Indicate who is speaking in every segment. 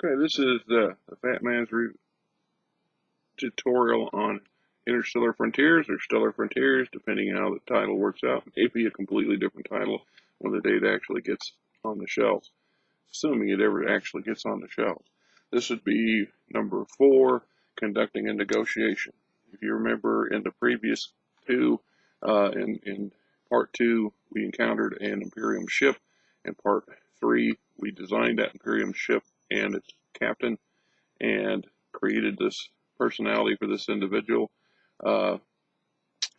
Speaker 1: Okay, this is the Fat Man's tutorial on Interstellar Frontiers or Stellar Frontiers, depending on how the title works out. It may be a completely different title when the date actually gets on the shelves, assuming it ever actually gets on the shelves. This would be number 4, conducting a negotiation. If you remember in the previous two, in part 2, we encountered an Imperium ship. In part 3, we designed that Imperium ship and its captain and created this personality for this individual.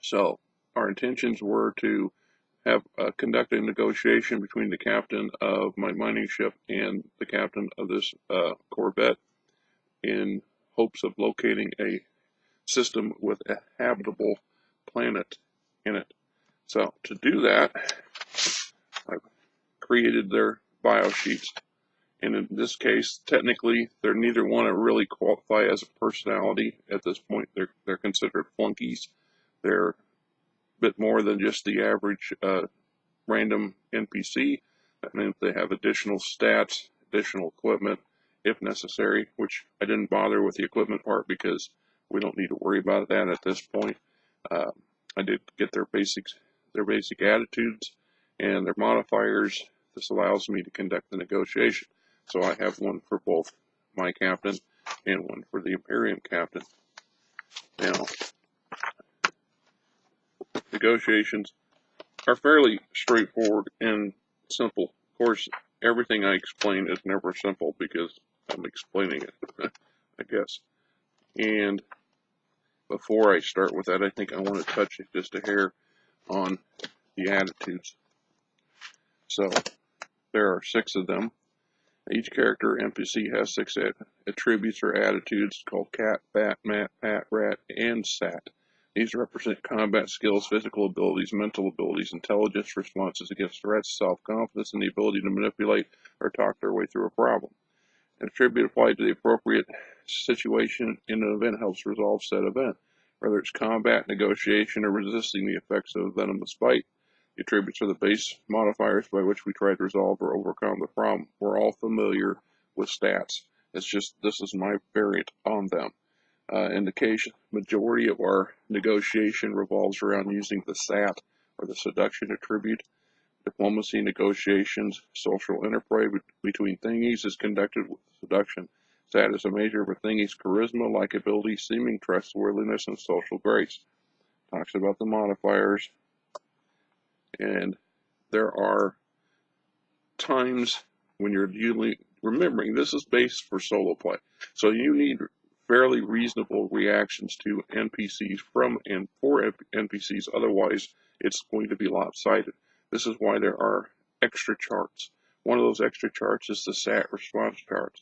Speaker 1: So our intentions were to have conduct a negotiation between the captain of my mining ship and the captain of this corvette in hopes of locating a system with a habitable planet in it. So to do that, I've created their bio sheets. And in this case, technically, they're neither one that really qualify as a personality at this point. They're considered flunkies. They're a bit more than just the average random NPC. That means they have additional stats, additional equipment, if necessary, which I didn't bother with the equipment part because we don't need to worry about that at this point. I did get their basic attitudes and their modifiers. This allows me to conduct the negotiation. So I have one for both my captain and one for the Imperium captain. Now, negotiations are fairly straightforward and simple. Of course, everything I explain is never simple because I'm explaining it, I guess. And before I start with that, I think I want to touch just a hair on the attitudes. So there are 6 of them. Each character NPC has 6 attributes or attitudes called cat, bat, mat, pat, rat, and sat. These represent combat skills, physical abilities, mental abilities, intelligence, responses against threats, self-confidence, and the ability to manipulate or talk their way through a problem. An attribute applied to the appropriate situation in an event helps resolve said event, whether it's combat, negotiation, or resisting the effects of a venomous bite. The attributes are the base modifiers by which we try to resolve or overcome the problem. We're all familiar with stats. It's just this is my variant on them. In the case, majority of our negotiation revolves around using the SAT, or the seduction attribute. Diplomacy, negotiations, social interplay between thingies is conducted with seduction. SAT is a measure of a thingy's charisma, likability, seeming trustworthiness, and social grace. Talks about the modifiers. And there are times when you're remembering this is based for solo play. So you need fairly reasonable reactions to NPCs from and for NPCs, otherwise it's going to be lopsided. This is why there are extra charts. One of those extra charts is the SAT response charts.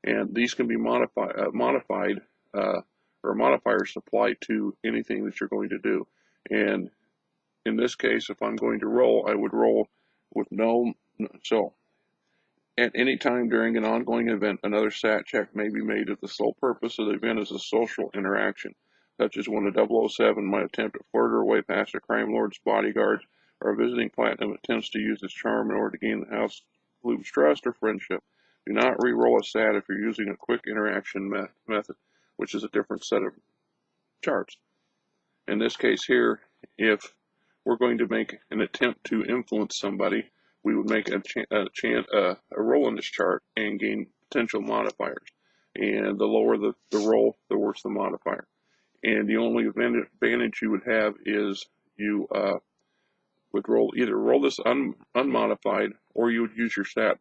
Speaker 1: And these can be modified or modifiers applied to anything that you're going to do. And in this case, if I'm going to roll, I would roll with so at any time during an ongoing event, another SAT check may be made if the sole purpose of the event is a social interaction, such as when a 007 might attempt to flirt her way past a crime lord's bodyguards, or a visiting platinum attempts to use his charm in order to gain the house clue's trust or friendship. Do not re-roll a SAT if you're using a quick interaction method, which is a different set of charts. In this case here, if we're going to make an attempt to influence somebody, we would make a roll in this chart and gain potential modifiers. And the lower the roll, the worse the modifier. And the only advantage you would have is you would either roll this unmodified, or you would use your SAT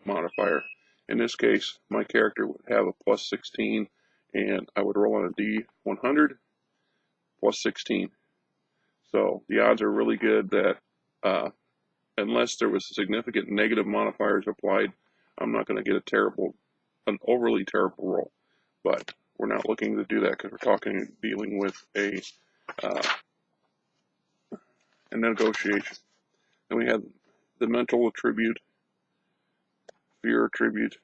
Speaker 1: modifier. In this case, my character would have a plus 16, and I would roll on a D100 plus 16. So the odds are really good that unless there was significant negative modifiers applied, I'm not going to get an overly terrible roll. But we're not looking to do that because we're dealing with a negotiation. And we have the mental attribute, fear attribute.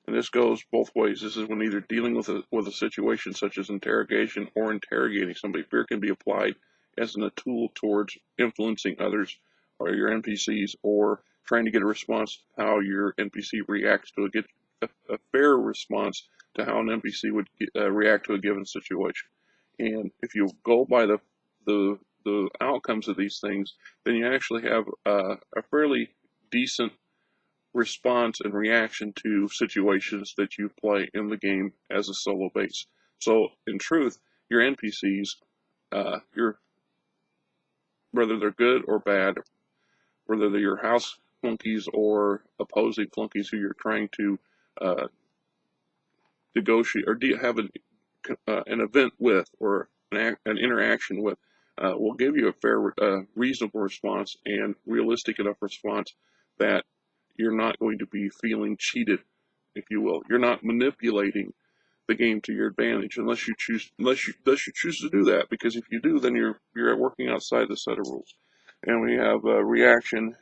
Speaker 1: And this goes both ways. This is when either dealing with a situation such as interrogation or interrogating somebody. Fear can be applied as a tool towards influencing others or your NPCs, or trying to get a response to how your NPC reacts to get a fair response to how an NPC would react to a given situation. And if you go by the outcomes of these things, then you actually have a fairly decent response and reaction to situations that you play in the game as a solo base. So in truth, your NPCs, whether they're good or bad, whether they're your house flunkies or opposing flunkies who you're trying to negotiate or have an event with or an interaction with, will give you a fair, reasonable response and realistic enough response that you're not going to be feeling cheated, if you will. You're not manipulating the game to your advantage unless you choose to do that, because if you do, then you're working outside the set of rules. And we have reaction,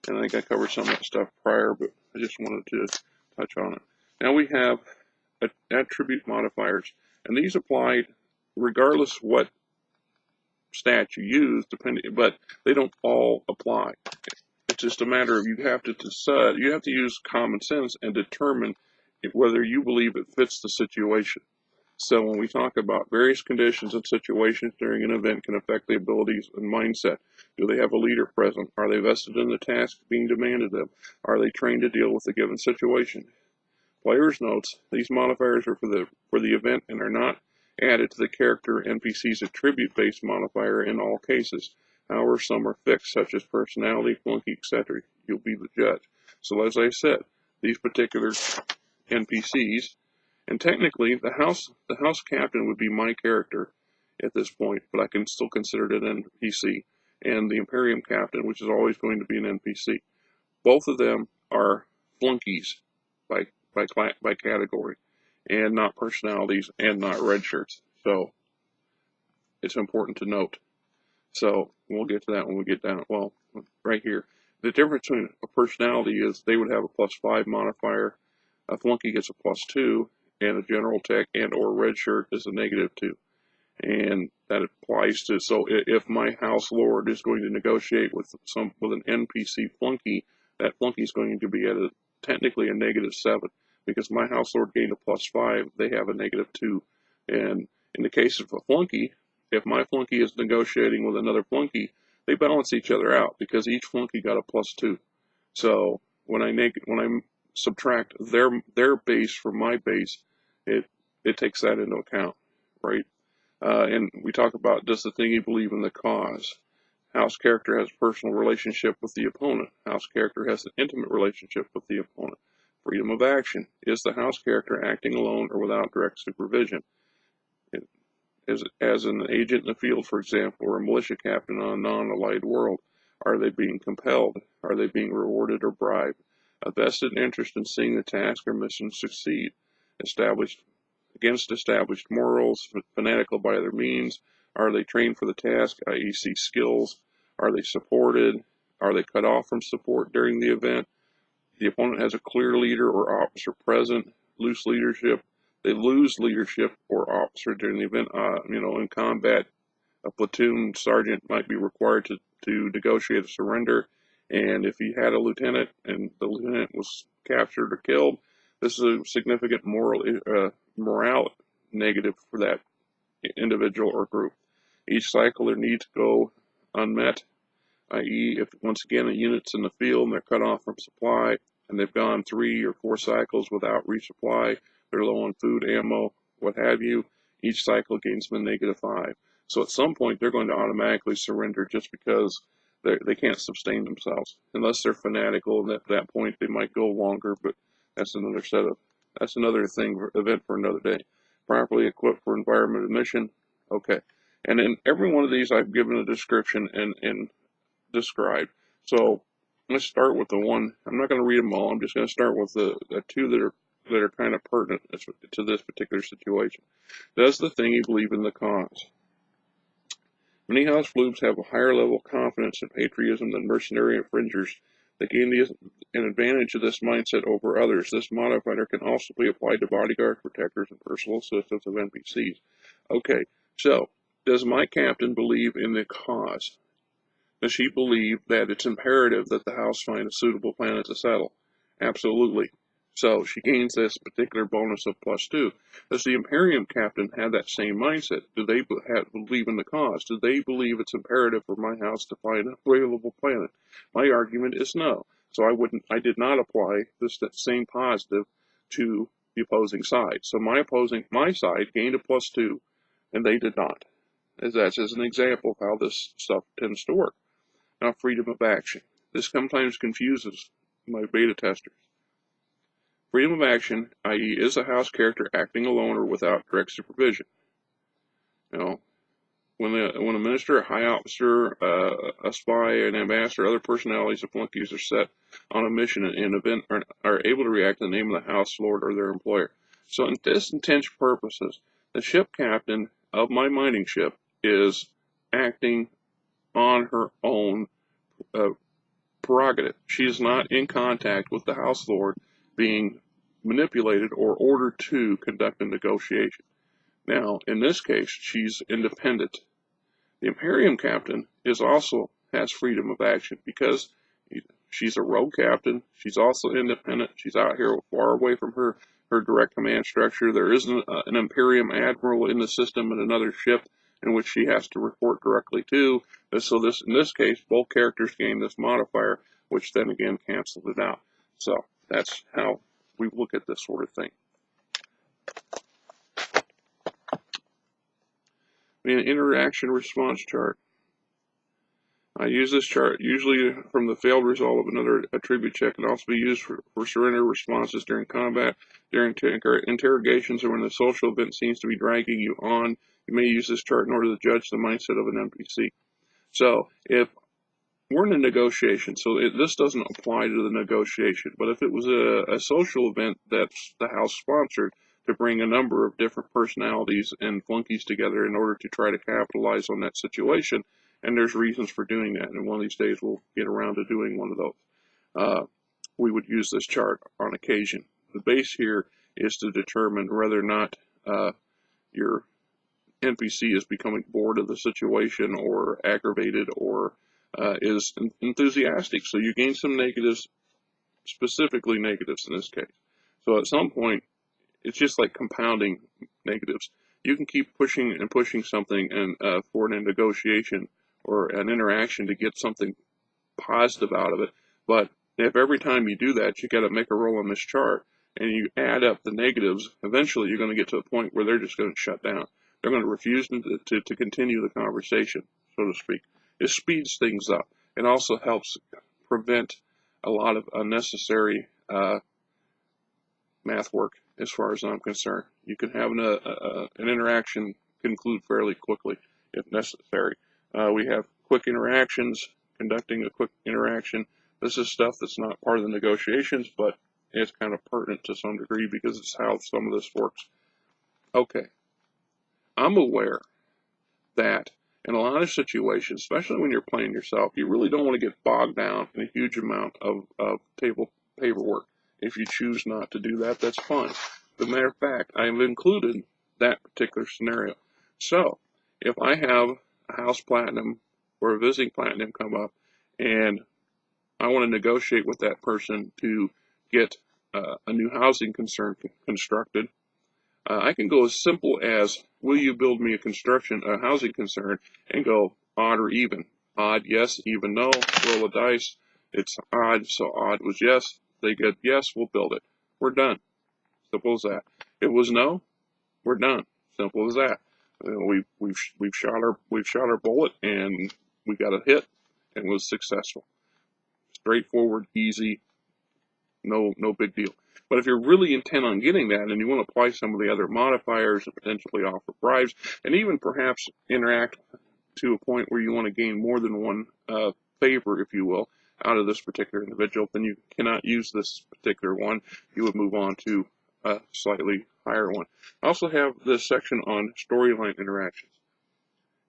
Speaker 1: and I think I covered some of that stuff prior, but I just wanted to touch on it. Now we have attribute modifiers, and these apply regardless what stat you use, but they don't all apply. It's just a matter of you have to use common sense and determine whether you believe it fits the situation. So when we talk about various conditions and situations during an event can affect the abilities and mindset. Do they have a leader present? Are they vested in the task being demanded of them? Are they trained to deal with a given situation? Player's notes: these modifiers are for the event and are not added to the character NPC's attribute-based modifier in all cases. However, some are fixed, such as personality, flunky, etc. You'll be the judge. So as I said, these particular NPCs, and technically the house captain would be my character at this point, but I can still consider it an NPC, and the Imperium captain, which is always going to be an NPC. Both of them are flunkies by category, and not personalities and not red shirts. So it's important to note. So we'll get to that when we get down. Well, right here, the difference between a personality is they would have a +5 modifier, a flunky gets a +2, and a general tech and or red shirt is a -2. And that applies to, so if my house lord is going to negotiate with an NPC flunky, that flunky is going to be at technically a -7, because my house lord gained a +5, they have a -2. And in the case of a flunky, if my flunky is negotiating with another flunky, they balance each other out because each flunky got a +2. So when I subtract their base from my base, it takes that into account, right? And we talk about, does the thingy believe in the cause? House character has a personal relationship with the opponent. House character has an intimate relationship with the opponent. Freedom of action. Is the house character acting alone or without direct supervision? As an agent in the field, for example, or a militia captain on a non-allied world, are they being compelled? Are they being rewarded or bribed? A vested interest in seeing the task or mission succeed. Against established morals, fanatical by other means. Are they trained for the task, i.e. see skills? Are they supported? Are they cut off from support during the event? The opponent has a clear leader or officer present. Loose leadership. They lose leadership or officer during the event. In combat, a platoon sergeant might be required to negotiate a surrender. And if he had a lieutenant and the lieutenant was captured or killed, this is a significant morale negative for that individual or group. Each cycle their needs go unmet, i.e. if once again a unit's in the field and they're cut off from supply and they've gone 3 or 4 cycles without resupply, they're low on food, ammo, what have you, each cycle gains them a -5. So at some point they're going to automatically surrender just because they can't sustain themselves. Unless they're fanatical, and at that point they might go longer, but that's another event for another day. Properly equipped for environment and mission. Okay. And in every one of these I've given a description and described. So let's start with the one. I'm not going to read them all. I'm just going to start with the two that are kind of pertinent to this particular situation. Does the thingy believe in the cause? Many house floobs have a higher level of confidence and patriotism than mercenary infringers. They gain an advantage of this mindset over others. This modifier can also be applied to bodyguards, protectors, and personal assistants of NPCs. Okay, so does my captain believe in the cause? Does she believe that it's imperative that the house find a suitable planet to settle? Absolutely. So she gains this particular bonus of +2. Does the Imperium captain have that same mindset? Do they believe in the cause? Do they believe it's imperative for my house to find a available planet? My argument is no. So I did not apply that same positive to the opposing side. So my side gained a +2, and they did not. That's as an example of how this stuff tends to work. Now, freedom of action. This sometimes confuses my beta testers. Freedom of action, i.e., is a house character acting alone or without direct supervision? You know, when a minister, a high officer, a spy, an ambassador, other personalities of flunkies are set on a mission and event are able to react in the name of the house lord or their employer. So, in this intention purposes, the ship captain of my mining ship is acting on her own prerogative. She is not in contact with the house lord being manipulated or ordered to conduct a negotiation. Now, in this case, she's independent. The Imperium captain also has freedom of action because she's a rogue captain. She's also independent. She's out here far away from her direct command structure. There isn't an Imperium admiral in the system in another ship in which she has to report directly to. So in this case, both characters gain this modifier, which then again cancels it out. So that's how we look at this sort of thing. An interaction response chart. I use this chart usually from the failed result of another attribute check, and also be used for surrender responses during combat, during interrogations, or when the social event seems to be dragging you on. You may use this chart in order to judge the mindset of an NPC. So if we're in a negotiation, so this doesn't apply to the negotiation, but if it was a social event that's the house sponsored to bring a number of different personalities and flunkies together in order to try to capitalize on that situation, and there's reasons for doing that, and one of these days we'll get around to doing one of those, we would use this chart on occasion. The base here is to determine whether or not your NPC is becoming bored of the situation or aggravated or is enthusiastic. So you gain some negatives, specifically negatives in this case. So at some point, it's just like compounding negatives. You can keep pushing and pushing something and for a negotiation or an interaction to get something positive out of it. But if every time you do that, you got to make a roll on this chart and you add up the negatives, eventually you're going to get to a point where they're just going to shut down. They're going to refuse to continue the conversation, so to speak. It speeds things up. It also helps prevent a lot of unnecessary math work, as far as I'm concerned. You can have an interaction conclude fairly quickly, if necessary. We have quick interactions, conducting a quick interaction. This is stuff that's not part of the negotiations, but it's kind of pertinent to some degree because it's how some of this works. Okay. I'm aware that in a lot of situations, especially when you're playing yourself, you really don't want to get bogged down in a huge amount of table paperwork. If you choose not to do that, that's fine. As a matter of fact, I have included that particular scenario. So, if I have a house platinum or a visiting platinum come up, and I want to negotiate with that person to get a new housing concern constructed, I can go as simple as, will you build me a housing concern, and go odd or even. Odd, yes, even, no. Roll a dice. It's odd, so odd was yes. They get yes, we'll build it. We're done. Simple as that. It was no, we're done. Simple as that. We've shot our bullet, and we got a hit, and was successful. Straightforward, easy, no big deal. But if you're really intent on getting that, and you want to apply some of the other modifiers and potentially offer bribes, and even perhaps interact to a point where you want to gain more than one favor, if you will, out of this particular individual, then you cannot use this particular one. You would move on to a slightly higher one. I also have this section on storyline interactions.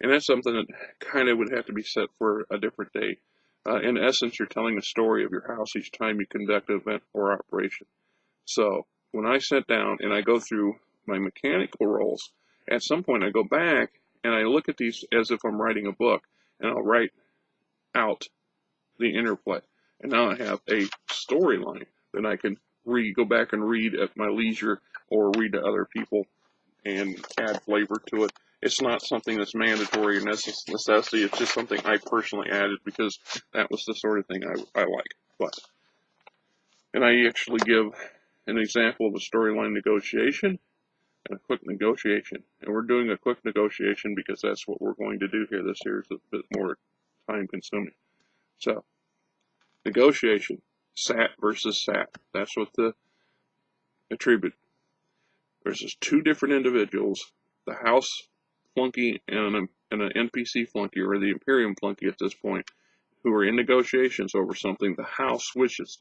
Speaker 1: And that's something that kind of would have to be set for a different day. In essence, you're telling a story of your house each time you conduct an event or operation. So when I sit down and I go through my mechanical rolls, at some point I go back and I look at these as if I'm writing a book, and I'll write out the interplay. And now I have a storyline that I can go back and read at my leisure or read to other people and add flavor to it. It's not something that's mandatory or necessity. It's just something I personally added because that was the sort of thing I like. And I actually give an example of a storyline negotiation and a quick negotiation. And we're doing a quick negotiation because that's what we're going to do here. This here is a bit more time consuming. So, negotiation, sat versus sat. That's what the attribute. There's two different individuals, the house flunky and an NPC flunky, or the Imperium flunky at this point, who are in negotiations over something. The house wishes.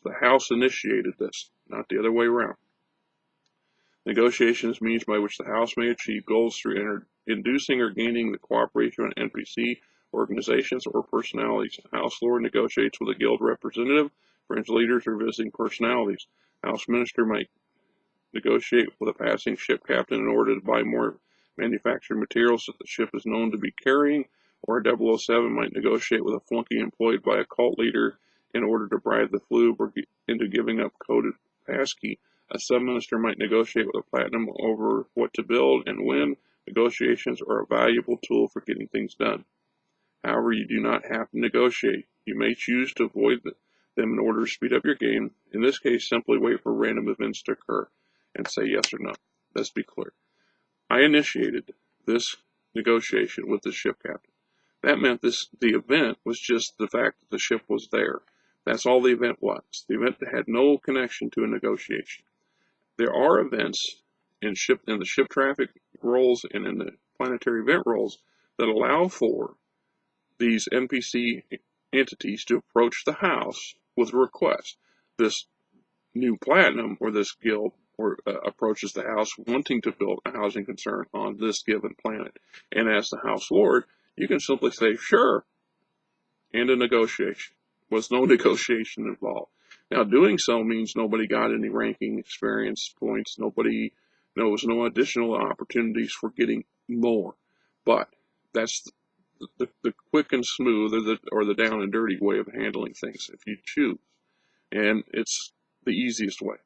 Speaker 1: The house initiated this, not the other way around. Negotiation is means by which the House may achieve goals through inducing or gaining the cooperation of NPC organizations or personalities. The House Lord negotiates with a guild representative, friends, leaders, or visiting personalities. House Minister might negotiate with a passing ship captain in order to buy more manufactured materials that the ship is known to be carrying, or a 007 might negotiate with a flunky employed by a cult leader in order to bribe the floob into giving up coded passkey. A sub-minister might negotiate with a platinum over what to build and when. Negotiations are a valuable tool for getting things done. However, you do not have to negotiate. You may choose to avoid them in order to speed up your game. In this case, simply wait for random events to occur and say yes or no. Let's be clear. I initiated this negotiation with the ship captain. That meant the event was just the fact that the ship was there. That's all the event was. The event had no connection to a negotiation. There are events in the ship traffic roles and in the planetary event roles that allow for these NPC entities to approach the house with a request. This new platinum or this guild approaches the house wanting to build a housing concern on this given planet. And as the House Lord, you can simply say, sure, and a negotiation. There was no negotiation involved. Now, doing so means nobody got any ranking experience points. There was no additional opportunities for getting more. But that's the quick and smooth or the down and dirty way of handling things if you choose. And it's the easiest way.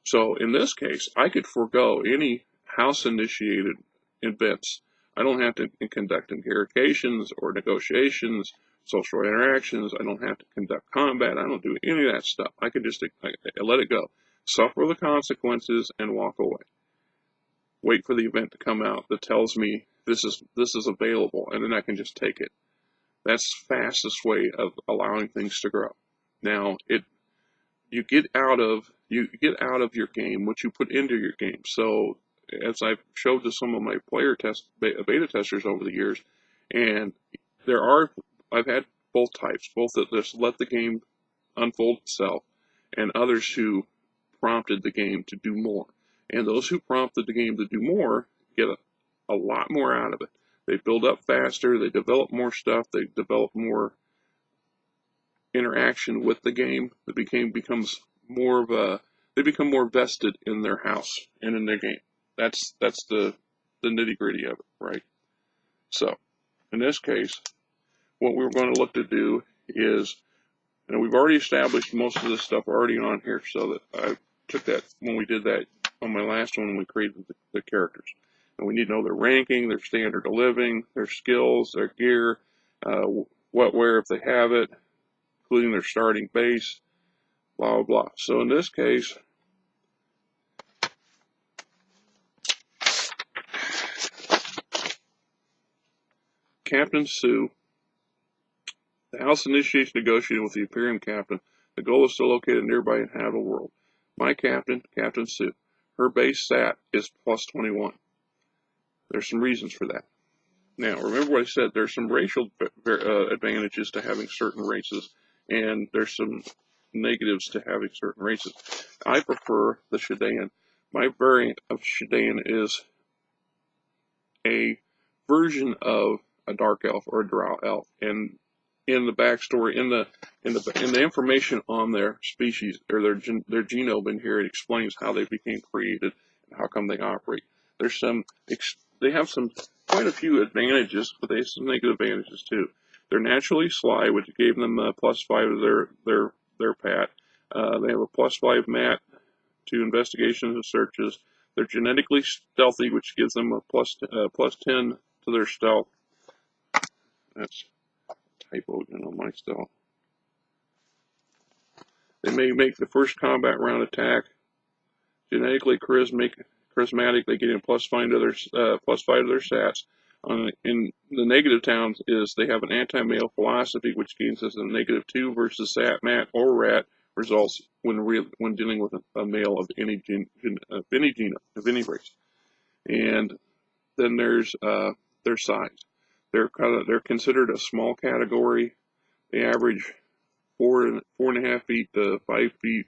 Speaker 1: So in this case, I could forego any house-initiated events. I don't have to conduct interrogations or negotiations, social interactions. I don't have to conduct combat. I don't do any of that stuff. I could just let it go. Suffer the consequences and walk away. Wait for the event to come out that tells me this is available, and then I can just take it. That's the fastest way of allowing things to grow. Now, you get out of your game what you put into your game. So, as I've showed to some of my beta testers over the years, and I've had both types, both that just let the game unfold itself, and others who prompted the game to do more. And those who prompted the game to do more get a lot more out of it. They build up faster, they develop more stuff, they develop more interaction with the game. They become more vested in their house and in their game. That's the nitty-gritty of it, right? So, in this case, what we're going to look to do is, we've already established most of this stuff already on here, so that I took that when we did that on my last one when we created the characters. And we need to know their ranking, their standard of living, their skills, their gear, what, where, if they have it, including their starting base, blah, blah, blah. So in this case, Captain Sue, the house initiates negotiating with the Imperium captain. The goal is to locate a nearby inhabitable world. My captain, Captain Sue, her base stat is plus 21. There's some reasons for that. Now, remember what I said, there's some racial advantages to having certain races, and there's some negatives to having certain races. I prefer the Shidan. My variant of Shidan is a version of a dark elf or a drow elf, and in the backstory, in the information on their species or their genome in here, it explains how they became created and how come they operate. They have quite a few advantages, but they have some negative advantages too. They're naturally sly, which gave them a +5 to their pat. They have a +5 mat to investigations and searches. They're genetically stealthy, which gives them a +10 to their stealth. That's a typo on my stealth. They may make the first combat round attack. Genetically charismatic, they get a +5 to their stats. In the negative towns is they have an anti-male philosophy, which gains us a -2 versus mat or rat results when dealing with a male of any race. And then there's their size. They're considered a small category. They average 4.5 feet to 5 feet,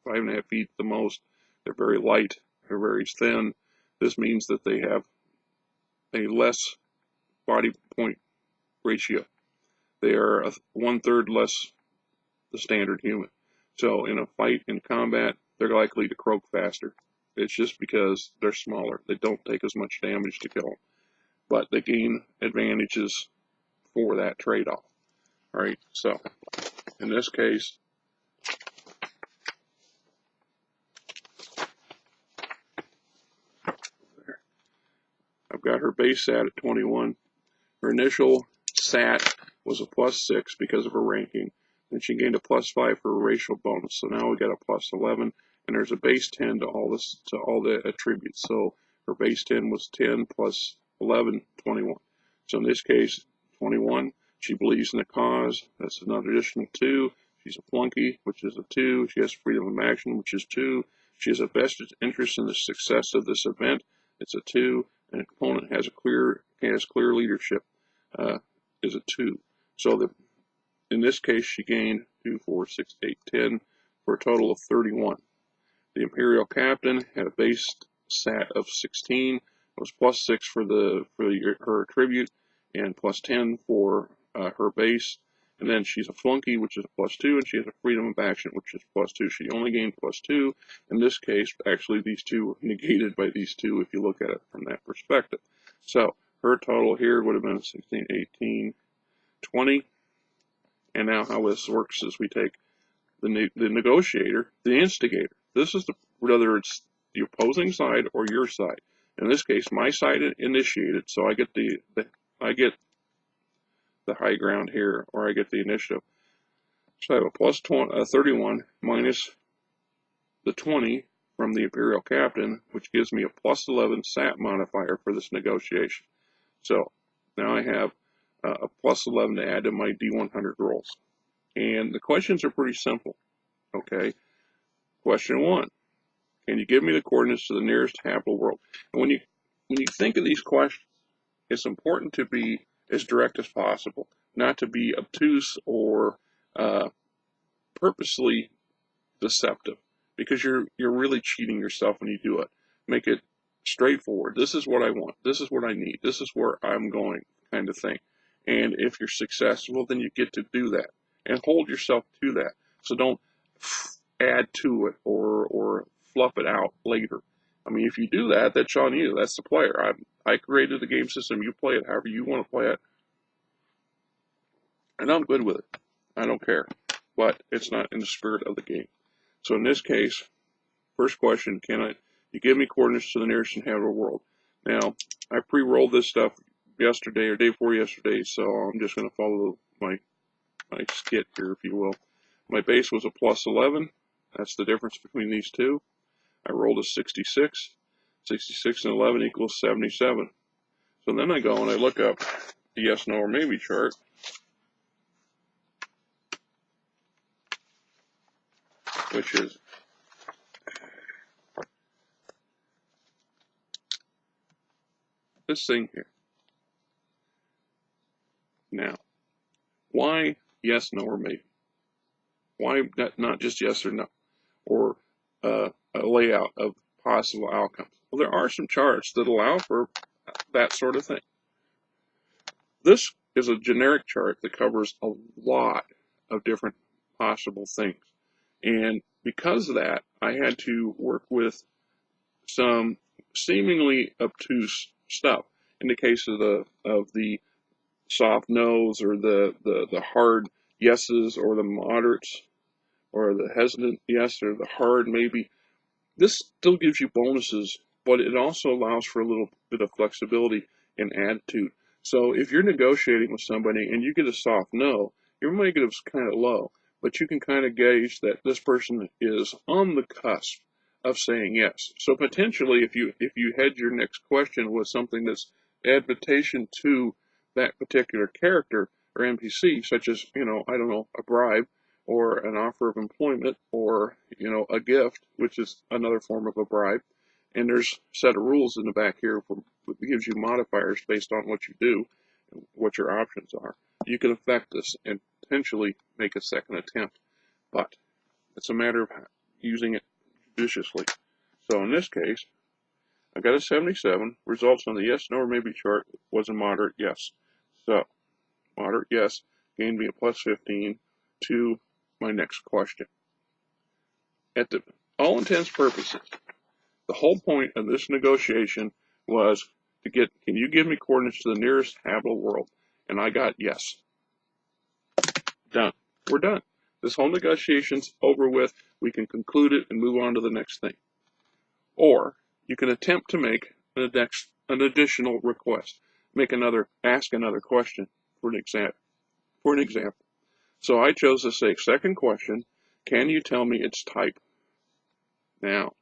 Speaker 1: 5.5 feet the most. They're very light. They're very thin. This means that they have a less body point ratio. They are 1/3 less the standard human. So in a fight, in combat, they're likely to croak faster. It's just because they're smaller. They don't take as much damage to kill them. But they gain advantages for that trade-off. All right, so in this case, I've got her base sat at 21. Her initial sat was a +6 because of her ranking. Then she gained a +5 for a racial bonus. So now we got a +11, and there's a base 10 to all the attributes. So her base 10 was 10 plus 11, 21. So in this case, 21. She believes in the cause. That's another additional 2. She's a flunky, which is a 2. She has freedom of action, which is 2. She has a vested interest in the success of this event. It's a 2. And a component has clear leadership, is a 2. So in this case, she gained 2, 4, 6, 8, 10 for a total of 31. The Imperial Captain had a base sat of 16. It was +6 for her attribute and +10 for her base. And then she's a flunky, which is a +2, and she has a freedom of action, which is +2. She only gained +2. In this case, actually, these two were negated by these two if you look at it from that perspective. So her total here would have been 16, 18, 20. And now how this works is we take the negotiator, the instigator. This is whether it's the opposing side or your side. In this case, my side initiated, so I get the high ground here, or I get the initiative. So I have a 31 minus the 20 from the Imperial Captain, which gives me a +11 SAT modifier for this negotiation. So now I have a +11 to add to my D100 rolls. And the questions are pretty simple. Okay. Question 1. Can you give me the coordinates to the nearest habitable world? And when you think of these questions, it's important to be as direct as possible, not to be obtuse or purposely deceptive, because you're really cheating yourself when you do it. Make it straightforward. This is what I want. This is what I need. This is where I'm going, kind of thing. And if you're successful, then you get to do that and hold yourself to that. So don't add to it or fluff it out later. I mean, if you do that, that's on you. That's the player. I created the game system. You play it however you want to play it. And I'm good with it. I don't care. But it's not in the spirit of the game. So in this case, first question, you give me coordinates to the nearest inhabitable world? Now, I pre-rolled this stuff yesterday or day before yesterday, so I'm just going to follow my skit here, if you will. My base was a +11. That's the difference between these two. I rolled a 66. 66 and 11 equals 77. So then I go and I look up the yes, no, or maybe chart. Which is this thing here. Now, why yes, no, or maybe? Why not just yes or no? Or a layout of possible outcomes? Well, there are some charts that allow for that sort of thing. This is a generic chart that covers a lot of different possible things. And because of that, I had to work with some seemingly obtuse stuff. In the case of the soft no's or the hard yeses or the moderates or the hesitant yes or the hard maybe. This still gives you bonuses, but it also allows for a little bit of flexibility in attitude. So if you're negotiating with somebody and you get a soft no, your negative's kind of low, but you can kind of gauge that this person is on the cusp of saying yes. So potentially, if you head your next question with something that's advantageous to that particular character or NPC, such as, I don't know, a bribe, or an offer of employment, or a gift, which is another form of a bribe. And there's a set of rules in the back here that gives you modifiers based on what you do and what your options are. You can affect this and potentially make a second attempt, but it's a matter of using it judiciously. So in this case, I got a 77. Results on the yes, no, or maybe chart was a moderate yes. So moderate yes gained me a plus 15 to my next question. At all intents and purposes, the whole point of this negotiation was to get, can you give me coordinates to the nearest habitable world? And I got yes. Done. We're done. This whole negotiation's over with. We can conclude it and move on to the next thing. Or you can attempt to make an additional request. Ask another question for an example. So I chose to say, second question, can you tell me its type? Now,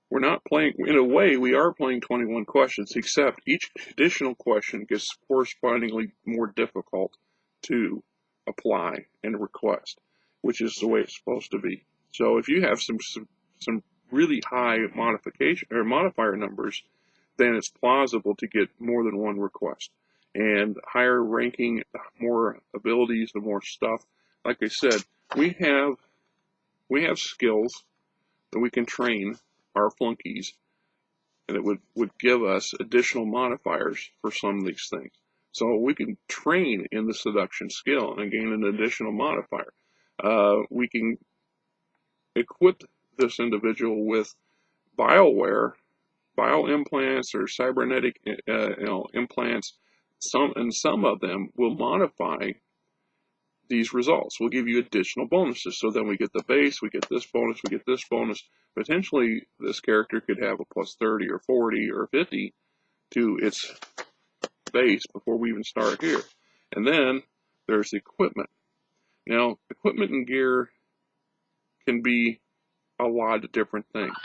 Speaker 1: we're not playing, in a way, we are playing 21 questions, except each additional question gets correspondingly more difficult to apply and request, which is the way it's supposed to be. So if you have some really high modifier numbers, then it's plausible to get more than one request. And higher ranking, more abilities, the more stuff. Like I said, we have skills that we can train our flunkies, and it would give us additional modifiers for some of these things. So we can train in the seduction skill and gain an additional modifier. We can equip this individual with bio implants or cybernetic implants. Some of them will modify these results. We'll give you additional bonuses. So then we get the base, we get this bonus, we get this bonus. Potentially, this character could have a plus 30 or 40 or 50 to its base before we even start here. And then there's equipment. Now, equipment and gear can be a lot of different things.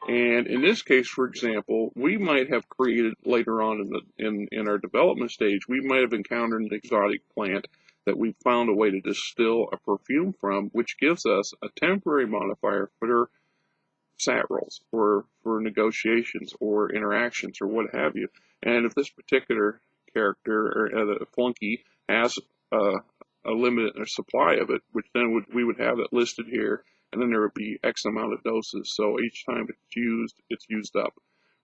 Speaker 1: And in this case, for example, we might have created later on in our development stage, we might have encountered an exotic plant that we found a way to distill a perfume from, which gives us a temporary modifier for SAT rolls, or for negotiations or interactions or what have you. And if this particular character or the flunky has a limited supply of it, which then we would have it listed here, and then there would be X amount of doses. So each time it's used up,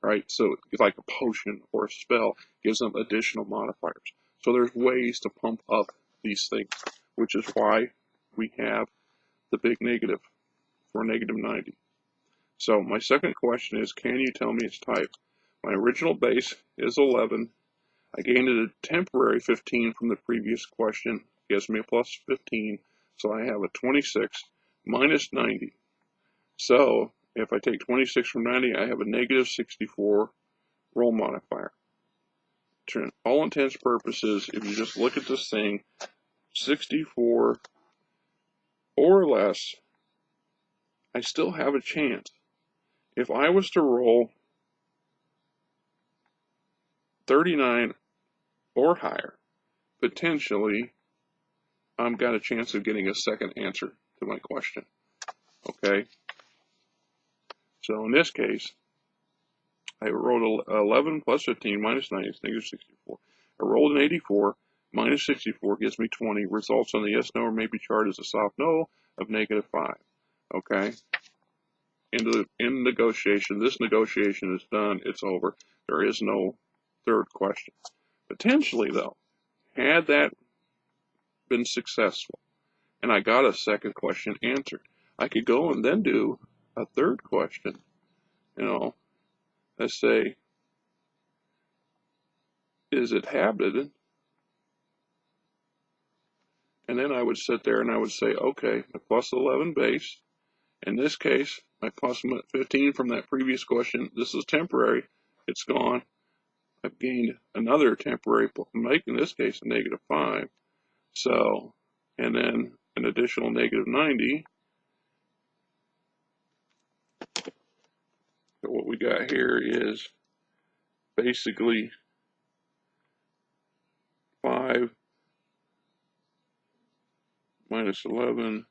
Speaker 1: right? So it's like a potion or a spell, gives them additional modifiers. So there's ways to pump up these things, which is why we have the big negative for negative 90. So my second question is, can you tell me its type? My original base is 11. I gained a temporary 15 from the previous question, gives me a plus 15. So I have a 26 minus 90. So if I take 26 from 90, I have a negative 64 roll modifier. To all intents and purposes, if you just look at this thing, 64 or less, I still have a chance. If I was to roll 39 or higher, potentially I've got a chance of getting a second answer to my question. Okay? So in this case, I rolled 11 plus 15 minus 9 is negative 64. I rolled an 84 minus 64 gives me 20. Results on the yes, no, or maybe chart is a soft no of negative 5. Okay? In negotiation, this negotiation is done. It's over. There is no third question. Potentially, though, had that been successful and I got a second question answered, I could go and then do a third question. Let's say is inhabited. And then I would sit there and I would say, okay, my plus 11 base. In this case, my plus 15 from that previous question, this is temporary. It's gone. I've gained another temporary, making this case a -5. So, and then an additional -90. So what we got here is basically 5 minus 11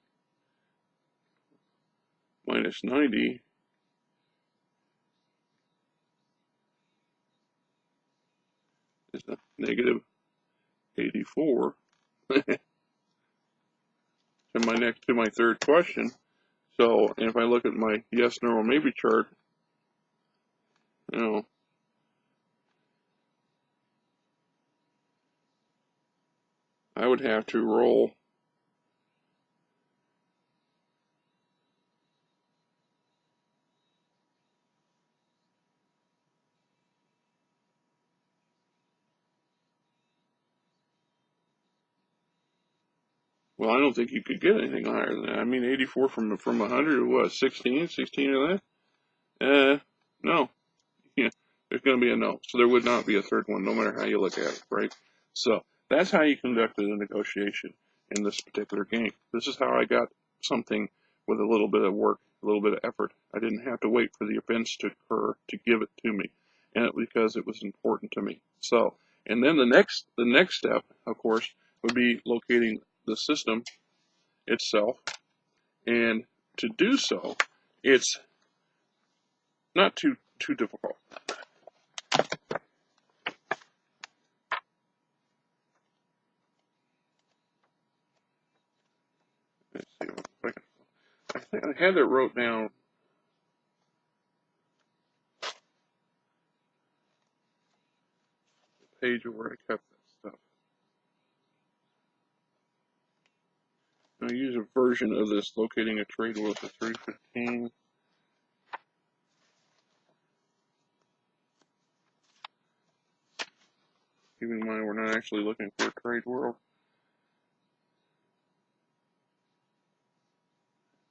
Speaker 1: minus 90 is a -84. to my third question. So if I look at my yes, no, or maybe chart, you know, I would have to roll well, I don't think you could get anything higher than that. I mean, 84 from 100 was 16 of that? No. Yeah, there's going to be a no. So there would not be a third one, no matter how you look at it, right? So that's how you conducted a negotiation in this particular game. This is how I got something with a little bit of work, a little bit of effort. I didn't have to wait for the events to occur to give it to me, and because it was important to me. So, and then the next step, of course, would be locating the system itself, and to do so, it's not too difficult. Let's see if I think I had it wrote down. The page where I kept that stuff. I use a version of this, locating a trade with a 315. Keep in mind, we're not actually looking for a trade world.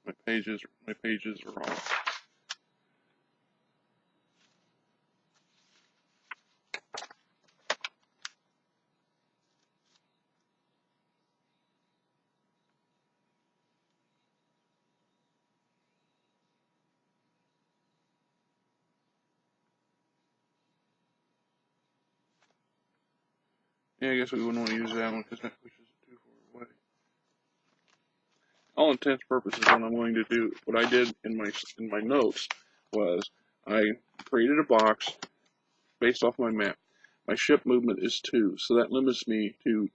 Speaker 1: My pages are wrong. Yeah, I guess we wouldn't want to use that one because that pushes it too far away. All intents and purposes, what I'm going to do, what I did in my notes was I created a box based off my map. My ship movement is 2, so that limits me to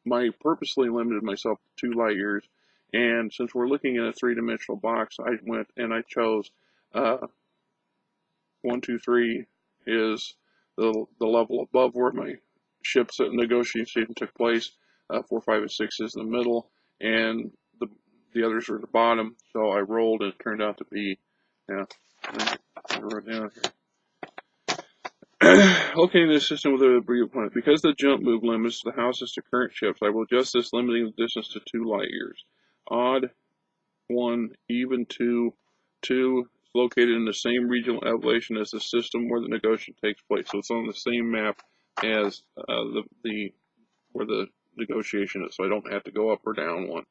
Speaker 1: my purposely limited myself to 2 light years. And since we're looking at a 3-dimensional box, I went and I chose 1, 2, 3 is the level above where my ship's negotiation took place. 4, 5, and 6 is in the middle, and the others are at the bottom. So I rolled, and it turned out to be, yeah, I wrote down here. Locating the system with a degree of planet. Because the jump move limits the houses to current ships, I will adjust this, limiting the distance to 2 light years. Odd 1, even 2, 2 is located in the same regional elevation as the system where the negotiation takes place. So it's on the same map as where the negotiation is. So I don't have to go up or down 1.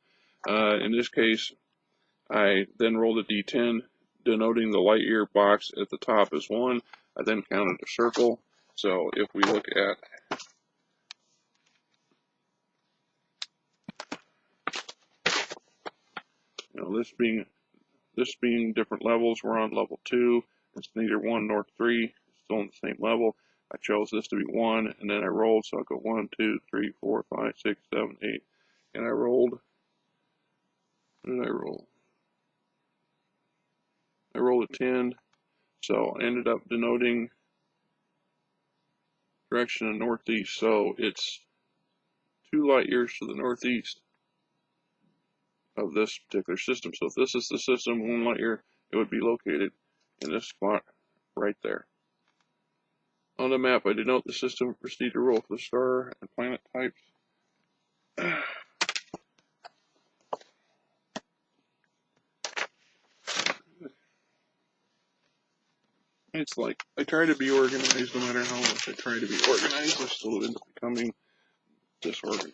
Speaker 1: In this case, I then rolled a d10, denoting the light year box at the top as 1. I then counted a circle. So if we look at this being different levels, we're on level 2. It's neither 1 nor 3. It's still on the same level. I chose this to be 1, and then I rolled. So I'll go 1, 2, 3, 4, 5, 6, 7, 8, and I rolled. What did I roll? I rolled a 10. So I ended up denoting direction of northeast. So it's 2 light years to the northeast of this particular system. So if this is the system 1 light year, it would be located in this spot right there. On the map, I denote the system of procedure rule for the star and planet types. It's like, I try to be organized no matter how much I try to be organized, I still end up becoming disorganized.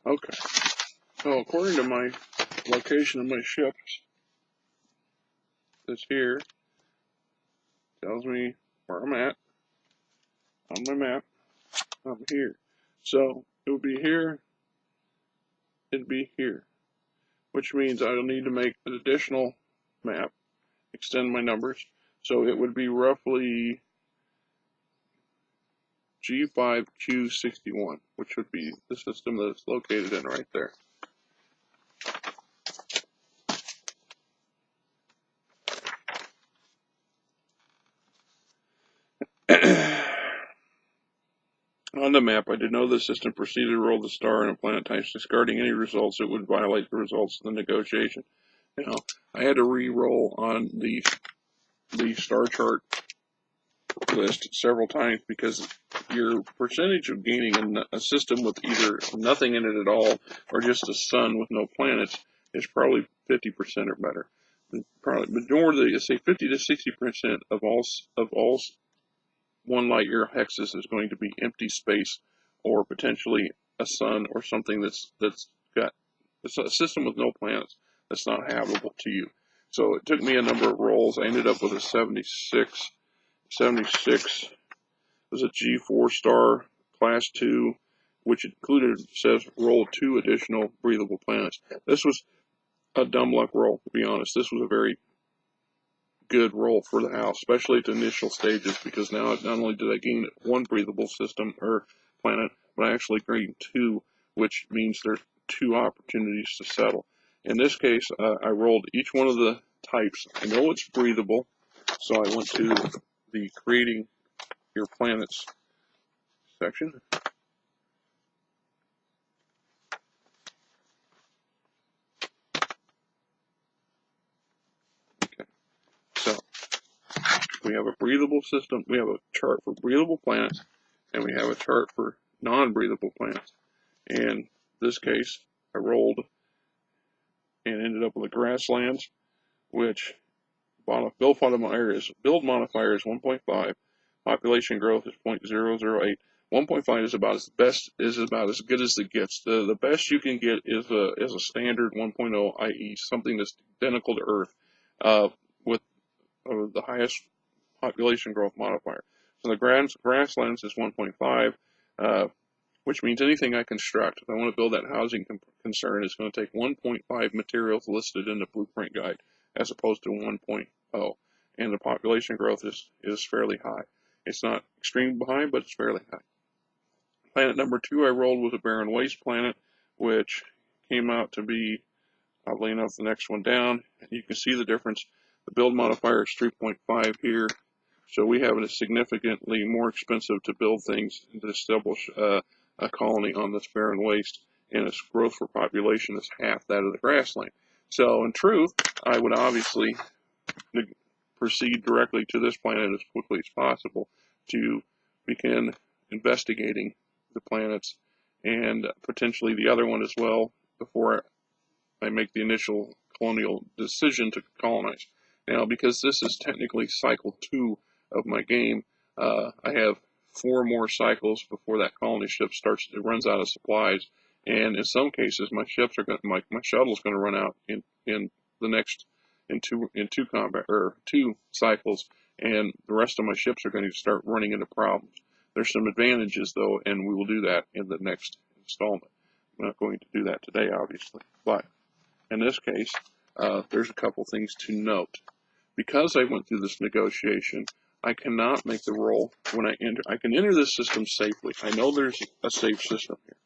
Speaker 1: Okay, so according to my location of my ships, this here tells me where I'm at on my map. I'm here. So it would be here, it'd be here, which means I'll need to make an additional map, extend my numbers. So it would be roughly G5Q61, which would be the system that it's located in right there. On the map, I denote the system proceeded to roll the star and a planet types, discarding any results that would violate the results of the negotiation. Now, I had to re-roll on the star chart list several times because your percentage of gaining a system with either nothing in it at all or just a sun with no planets is probably 50% or better. Probably majority, say 50 to 60% of all 1 light year hexes is going to be empty space or potentially a sun or something that's got it's a system with no planets that's not habitable to you. So it took me a number of rolls. I ended up with a 76 was a G4 star class 2, which included, says, roll 2 additional breathable planets. This was a dumb luck roll, to be honest. This was a very good roll for the house, especially at the initial stages, because now not only did I gain 1 breathable system or planet, but I actually gained 2, which means there's 2 opportunities to settle. In this case, I rolled each one of the types. I know it's breathable, so I went to the creating your planets section. Okay, so we have a breathable system, we have a chart for breathable planets, and we have a chart for non-breathable planets. In this case, I rolled and ended up with the grasslands, which build modifier is 1.5, population growth is 0.008. 1.5 is about as good as it gets. The best you can get is a standard 1.0, i.e. something that's identical to Earth, with the highest population growth modifier. So the grasslands is 1.5, which means anything I construct, if I want to build that housing concern, is going to take 1.5 materials listed in the blueprint guide, as opposed to 1.0. And the population growth is fairly high. It's not extremely high, but it's fairly high. Planet number 2 I rolled was a barren waste planet, which came out to be, oddly enough, the next one down. And you can see the difference. The build modifier is 3.5 here. So we have it significantly more expensive to build things and to establish a colony on this barren waste, and its growth for population is half that of the grassland. So in truth, I would obviously proceed directly to this planet as quickly as possible to begin investigating the planets and potentially the other one as well before I make the initial colonial decision to colonize. Now, because this is technically cycle 2 of my game, I have 4 more cycles before that colony ship runs out of supplies, and in some cases my shuttle's going to run out in the next in two combat or 2 cycles, and the rest of my ships are going to start running into problems. There's some advantages though, and we will do that in the next installment. I'm not going to do that today, obviously, but in this case, there's a couple things to note. Because I went through this negotiation, I cannot make the roll when I enter. I can enter this system safely. I know there's a safe system here,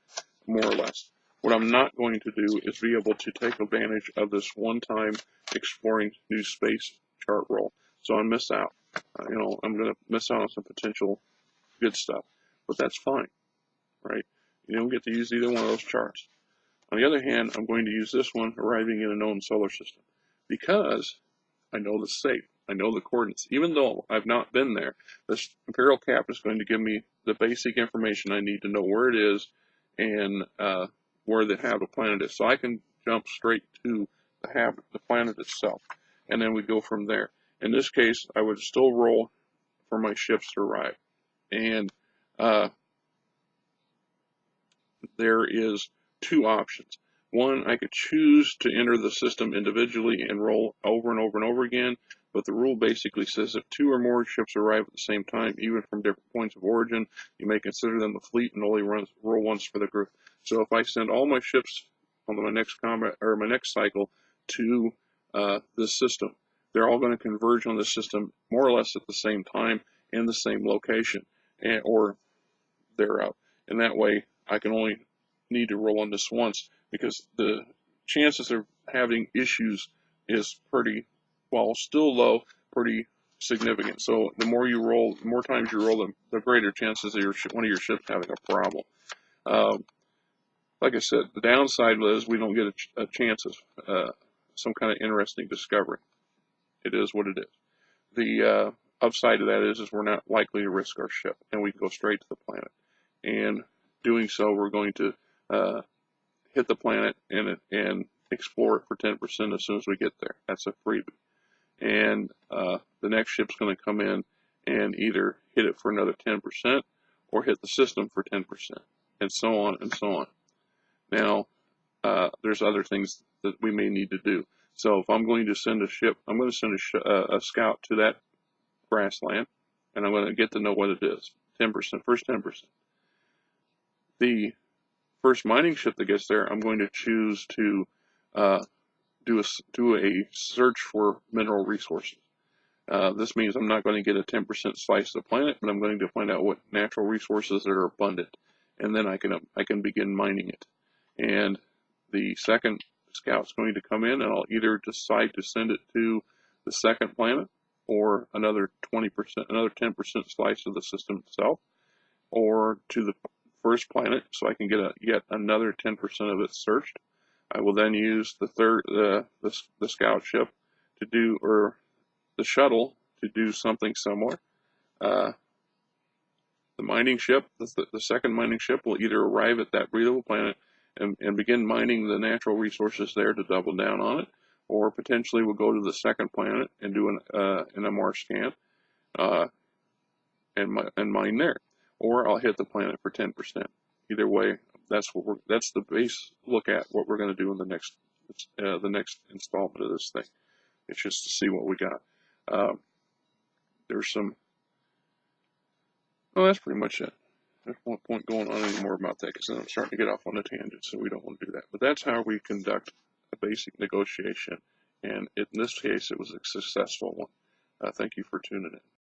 Speaker 1: more or less. What I'm not going to do is be able to take advantage of this one-time exploring new space chart roll. So I miss out. I'm going to miss out on some potential good stuff, but that's fine, right? You don't get to use either one of those charts. On the other hand, I'm going to use this one, arriving in a known solar system, because I know the safe. I know the coordinates. Even though I've not been there, this imperial cap is going to give me the basic information I need to know where it is and where the habitable planet is. So I can jump straight to the planet itself, and then we go from there. In this case, I would still roll for my ships to arrive. And there is two options. One, I could choose to enter the system individually and roll over and over and over again, but the rule basically says if two or more ships arrive at the same time, even from different points of origin, you may consider them a fleet and only roll once for the group. So if I send all my ships on my next combat or my next cycle to this system, they're all going to converge on the system more or less at the same time in the same location or thereof. And that way, I can only need to roll on this once, because the chances of having issues is pretty, while still low, pretty significant. So the more you roll, the more times you roll, the greater chances of one of your ships having a problem. Like I said, the downside is we don't get a chance of some kind of interesting discovery. It is what it is. The upside of that is we're not likely to risk our ship, and we can go straight to the planet. And doing so, we're going to hit the planet and explore it for 10% as soon as we get there. That's a freebie. And the next ship's going to come in and either hit it for another 10% or hit the system for 10%, and so on and so on. Now, there's other things that we may need to do. So if I'm going to send a ship, I'm going to send a scout to that grassland, and I'm going to get to know what it is. 10%, first 10%. The first mining ship that gets there, I'm going to choose to do a search for mineral resources. This means I'm not going to get a 10% slice of the planet, but I'm going to find out what natural resources that are abundant, and then I can begin mining it. And the second scout's going to come in, and I'll either decide to send it to the second planet, or another 20%, another 10% slice of the system itself, or to the first planet, so I can get yet another 10% of it searched. I will then use the scout ship to do, or the shuttle to do something similar. The mining ship, the second mining ship, will either arrive at that breathable planet and begin mining the natural resources there to double down on it, or potentially we'll go to the second planet and do an MR scan and mine there, or I'll hit the planet for 10%. Either way, that's the base look at what we're going to do in the next installment of this thing. It's just to see what we got. There's some. Oh, that's pretty much it. There's no point going on anymore about that, because then I'm starting to get off on a tangent, so we don't want to do that. But that's how we conduct a basic negotiation, and in this case, it was a successful one. Thank you for tuning in.